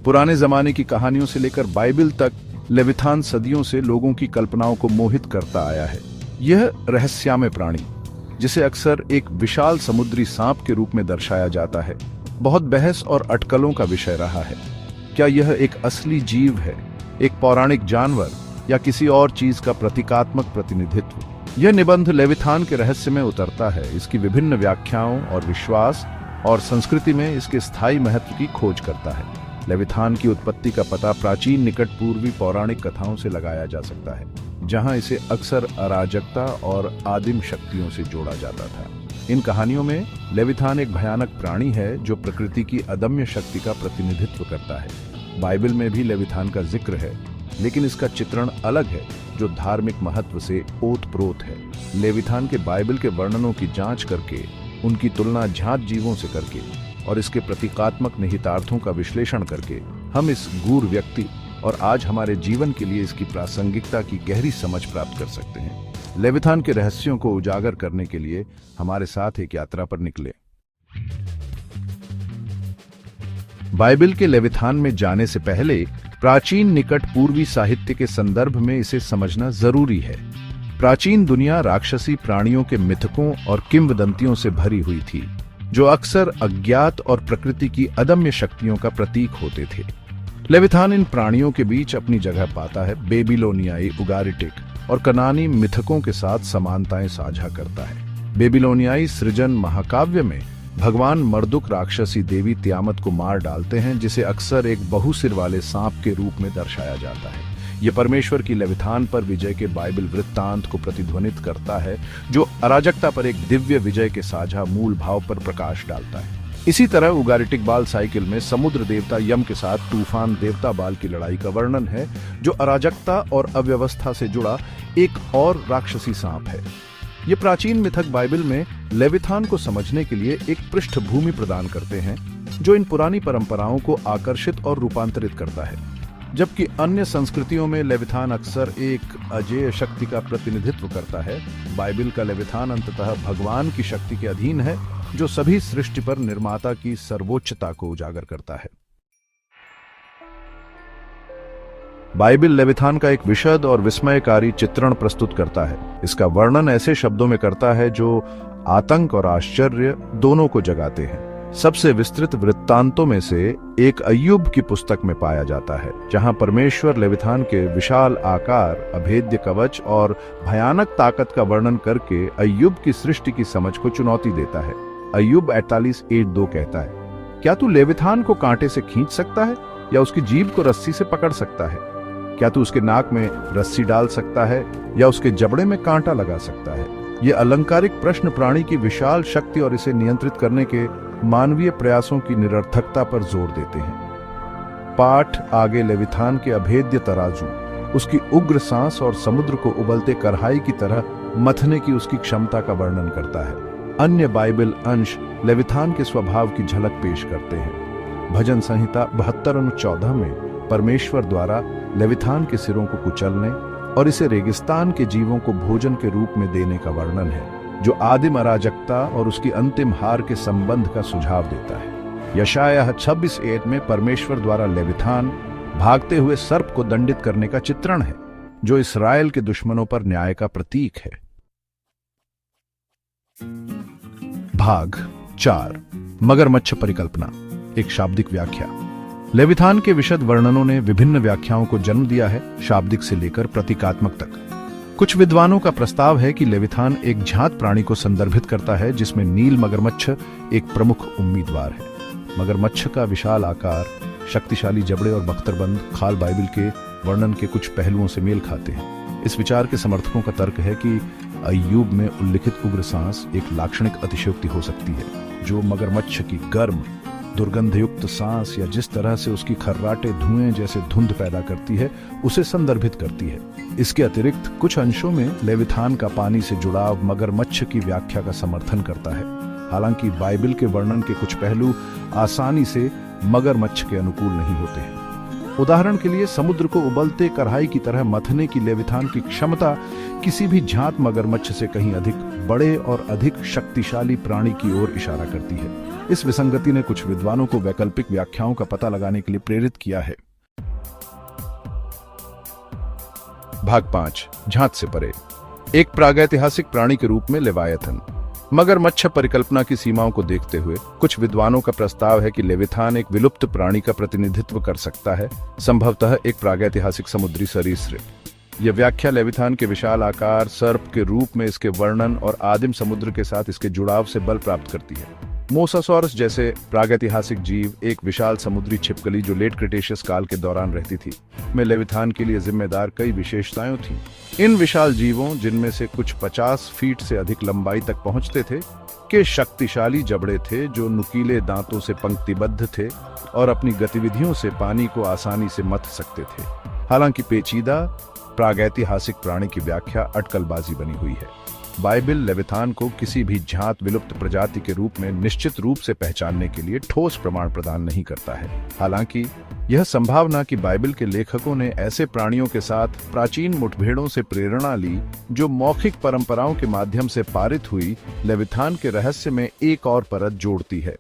पुराने जमाने की कहानियों से लेकर बाइबल तक लेविथान सदियों से लोगों की कल्पनाओं को मोहित करता आया है। यह रहस्यमय प्राणी, जिसे अक्सर एक विशाल समुद्री सांप के रूप में दर्शाया जाता है, बहुत बहस और अटकलों का विषय रहा है। क्या यह एक असली जीव है, एक पौराणिक जानवर, या किसी और चीज का प्रतीकात्मक प्रतिनिधित्व? यह निबंध लेविथान के रहस्य में उतरता है, इसकी विभिन्न व्याख्याओं और विश्वास और संस्कृति में इसके स्थायी महत्व की खोज करता है। लेविथान की उत्पत्ति का पता प्राचीन निकट पूर्वी पौराणिक कथाओं से लगाया जा सकता है, जहां इसे अक्सर अराजकता और आदिम शक्तियों से जोड़ा जाता था। इन कहानियों में लेविथान एक भयानक प्राणी है जो प्रकृति की अदम्य शक्ति का प्रतिनिधित्व करता है। बाइबल में भी लेविथान का जिक्र है, लेकिन इसका चित्रण अलग है, जो धार्मिक महत्व से ओतप्रोत है। लेविथान के बाइबल के वर्णनों की जांच करके, उनकी तुलना झांत जीवों से करके और इसके प्रतीकात्मक निहितार्थों का विश्लेषण करके हम इस गूढ़ व्यक्ति और आज हमारे जीवन के लिए इसकी प्रासंगिकता की गहरी समझ प्राप्त कर सकते हैं। लेविथान के रहस्यों को उजागर करने के लिए हमारे साथ एक यात्रा पर निकले। बाइबल के लेविथान में जाने से पहले प्राचीन निकट पूर्वी साहित्य के संदर्भ में इसे समझना जरूरी है। प्राचीन दुनिया राक्षसी प्राणियों के मिथकों और किंवदंतियों से भरी हुई थी, जो अक्सर अज्ञात और प्रकृति की अदम्य शक्तियों का प्रतीक होते थे। लेविथान इन प्राणियों के बीच अपनी जगह पाता है। बेबीलोनियाई, उगारिटिक और कनानी मिथकों के साथ समानताएं साझा करता है। बेबीलोनियाई सृजन महाकाव्य में भगवान मर्दुक राक्षसी देवी तियामत को मार डालते हैं, जिसे अक्सर एक बहुसिर वाले सांप के रूप में दर्शाया जाता है। यह परमेश्वर की लेविथान पर विजय के बाइबल वृत्तांत को प्रतिध्वनित करता है, जो अराजकता पर एक दिव्य विजय के साझा मूल भाव पर प्रकाश डालता है। इसी तरह उगारिटिक बाल साइकिल में समुद्र देवता यम के साथ तूफान देवता बाल की लड़ाई का वर्णन है, जो अराजकता और अव्यवस्था से जुड़ा एक और राक्षसी सांप है। ये प्राचीन मिथक बाइबल में लेविथान को समझने के लिए एक पृष्ठभूमि प्रदान करते हैं, जो इन पुरानी परंपराओं को आकर्षित और रूपांतरित करता है। जबकि अन्य संस्कृतियों में लेविथान अक्सर एक अजेय शक्ति का प्रतिनिधित्व करता है, बाइबल का लेविथान अंततः भगवान की शक्ति के अधीन है, जो सभी सृष्टि पर निर्माता की सर्वोच्चता को उजागर करता है। बाइबल लेविथान का एक विशद और विस्मयकारी चित्रण प्रस्तुत करता है। इसका वर्णन ऐसे शब्दों में करता है जो आतंक और आश्चर्य दोनों को जगाते हैं। सबसे विस्तृत वृत्तांतों में से एक अय्यूब की पुस्तक में पाया जाता है, जहां परमेश्वर लेविथान के विशाल आकार, अभेद्य कवच और भयानक ताकत का वर्णन करके अय्यूब की सृष्टि की समझ को चुनौती देता है। अय्यूब 48:8-2 कहता है, क्या तू लेविथान को कांटे से खींच सकता है या उसकी जीभ को रस्सी से पकड़ सकता है? क्या तू उसके नाक में रस्सी डाल सकता है या उसके जबड़े में कांटा लगा सकता है? ये अलंकारिक प्रश्न प्राणी की विशाल शक्ति और इसे नियंत्रित करने के मानवीय प्रयासों की निरर्थकता पर जोर देते हैं। पाठ आगे लेविथान के अभेद्य तराजू, उसकी उग्र सांस और समुद्र को उबलते कढ़ाई की तरह मथने की उसकी क्षमता का वर्णन करता है। अन्य बाइबल अंश लेविथान के स्वभाव की झलक पेश करते हैं। भजन संहिता 72:14 में परमेश्वर द्वारा लेविथान के सिरों को कुचलने और इसे रेगिस्तान के जीवों को भोजन के रूप में देने का वर्णन है, जो आदिम अराजकता और उसकी अंतिम हार के संबंध का सुझाव देता है। यशायाह 26:1 में परमेश्वर द्वारा लेविथान भागते हुए सर्प को दंडित करने का चित्रण है, जो इस्राएल के दुश्मनों पर न्याय का प्रतीक है। भाग 4 मगरमच्छ परिकल्पना, एक शाब्दिक व्याख्या। लेविथान के विशद वर्णनों ने विभिन्न व्याख्याओं को जन्म दिया है, शाब्दिक से लेकर प्रतीकात्मक तक। कुछ विद्वानों का प्रस्ताव है कि लेविथान एक झांत प्राणी को संदर्भित करता है, जिसमें नील मगरमच्छ एक प्रमुख उम्मीदवार है। मगरमच्छ का विशाल आकार, शक्तिशाली जबड़े और बख्तरबंद खाल बाइबल के वर्णन के कुछ पहलुओं से मेल खाते हैं। इस विचार के समर्थकों का तर्क है कि अय्यूब में उल्लिखित उग्र सांस एक लाक्षणिक अतिशयोक्ति हो सकती है, जो मगरमच्छ की गर्म दुर्गंधयुक्त सांस या जिस तरह से उसकी खर्राटे धुएं जैसे धुंध पैदा करती है, उसे संदर्भित करती है। इसके अतिरिक्त कुछ अंशों में लेविथान का पानी से जुड़ाव मगरमच्छ की व्याख्या का समर्थन करता है। हालांकि बाइबल के वर्णन के कुछ पहलू आसानी से मगरमच्छ के अनुकूल नहीं होते हैं। उदाहरण के लिए, समुद्र को उबलते कढ़ाई की तरह मथने की लेविथान की क्षमता किसी भी झांत मगरमच्छ से कहीं अधिक बड़े और अधिक शक्तिशाली प्राणी की ओर इशारा करती है। इस विसंगति ने कुछ विद्वानों को वैकल्पिक व्याख्याओं का पता लगाने के लिए प्रेरित किया है। भाग 5, झांत से परे। एक प्रागैतिहासिक प्राणी के रूप में लेवायथन। मगरमच्छ परिकल्पना की सीमाओं को देखते हुए कुछ विद्वानों का प्रस्ताव है कि लेविथान एक विलुप्त प्राणी का प्रतिनिधित्व कर सकता है, संभवतः एक प्रागैतिहासिक समुद्री सरीसृप। यह व्याख्या लेविथान के विशाल आकार, सर्प के रूप में इसके वर्णन और आदिम समुद्र के साथ इसके जुड़ाव से बल प्राप्त करती है। मोसासॉरस जैसे प्रागैतिहासिक जीव, एक विशाल समुद्री छिपकली जो लेट क्रिटेशियस काल के दौरान रहती थी, में लेविथान के लिए जिम्मेदार कई विशेषताएं थीं। इन विशाल जीवों, जिनमें से कुछ 50 फीट से अधिक लंबाई तक पहुंचते थे, के शक्तिशाली जबड़े थे जो नुकीले दांतों से पंक्तिबद्ध थे और अपनी गतिविधियों से पानी को आसानी से मथ सकते थे। हालांकि पेचीदा प्रागैतिहासिक प्राणी की व्याख्या अटकलबाजी बनी हुई है। बाइबिल लेविथान को किसी भी झांत विलुप्त प्रजाति के रूप में निश्चित रूप से पहचानने के लिए ठोस प्रमाण प्रदान नहीं करता है। हालांकि यह संभावना कि बाइबिल के लेखकों ने ऐसे प्राणियों के साथ प्राचीन मुठभेड़ों से प्रेरणा ली जो मौखिक परंपराओं के माध्यम से पारित हुई, लेविथान के रहस्य में एक और परत जोड़ती है।